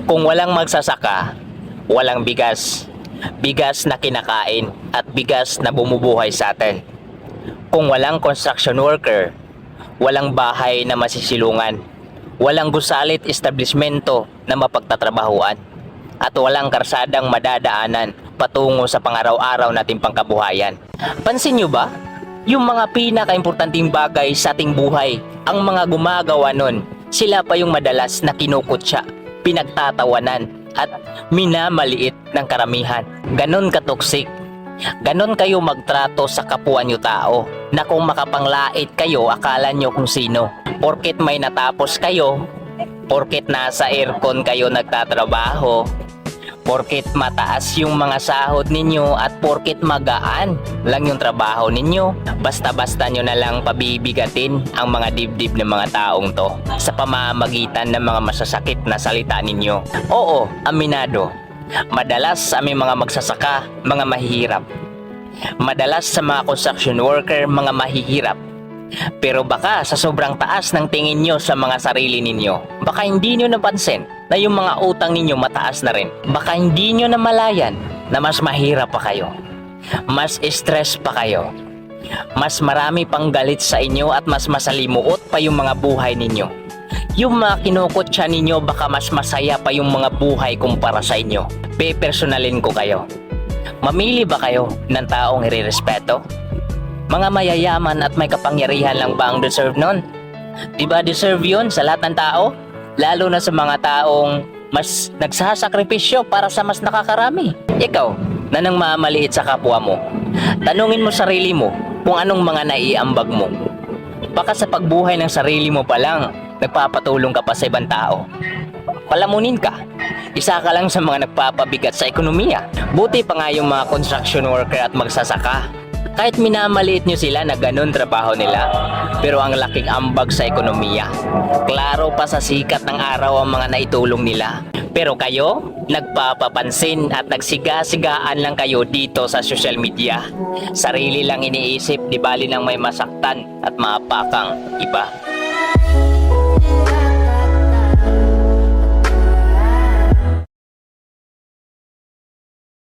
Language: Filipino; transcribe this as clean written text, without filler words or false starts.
Kung walang magsasaka, walang bigas. Bigas na kinakain at bigas na bumubuhay sa atin. Kung walang construction worker, walang bahay na masisilungan. Walang gusalit establishmento na mapagtatrabahuan. At walang karsadang madadaanan patungo sa pangaraw-araw nating pangkabuhayan. Pansin nyo ba? Yung mga pinaka-importanting bagay sa ating buhay, ang mga gumagawa nun, sila pa yung madalas na kinukutya, pinagtatawanan, at minamaliit ng karamihan. Ganon katoksik. Ganon kayo magtrato sa kapwa nyo tao, na kung makapanglait kayo, akala nyo kung sino. Porket may natapos kayo, porket nasa aircon kayo nagtatrabaho, porket mataas yung mga sahod ninyo, at porket magaan lang yung trabaho ninyo, basta-basta nyo na lang pabibigatin ang mga dibdib ng mga taong to sa pamamagitan ng mga masasakit na salita ninyo. Oo, aminado, madalas sa aming mga magsasaka, mga mahihirap. Madalas sa mga construction worker, mga mahihirap. Pero baka sa sobrang taas ng tingin nyo sa mga sarili ninyo, baka hindi nyo napansin na yung mga utang ninyo mataas na rin. Baka hindi nyo namalayan na mas mahirap pa kayo, mas stress pa kayo, mas marami pang galit sa inyo, at mas masalimuot pa yung mga buhay ninyo. Yung mga kinukutya ninyo, baka mas masaya pa yung mga buhay kumpara sa inyo. Pepersonalin ko kayo. Mamili ba kayo ng taong irerespeto? Mga mayayaman at may kapangyarihan lang ba ang deserve nun? Diba deserve yun sa lahat ng tao? Lalo na sa mga taong mas nagsasakripisyo para sa mas nakakarami. Ikaw, na nang mamaliit sa kapwa mo, tanungin mo sarili mo kung anong mga naiambag mo. Baka sa pagbuhay ng sarili mo pa lang, nagpapatulong ka pa sa ibang tao. Palamunin ka. Isa ka lang sa mga nagpapabigat sa ekonomiya. Buti pa nga yung mga construction worker at magsasaka. Kahit minamaliit nyo sila na ganun trabaho nila, pero ang laking ambag sa ekonomiya. Klaro pa sa sikat ng araw ang mga naitulong nila. Pero kayo, nagpapapansin at nagsiga-sigaan lang kayo dito sa social media. Sarili lang iniisip, di bali nang may masaktan at maapakang iba.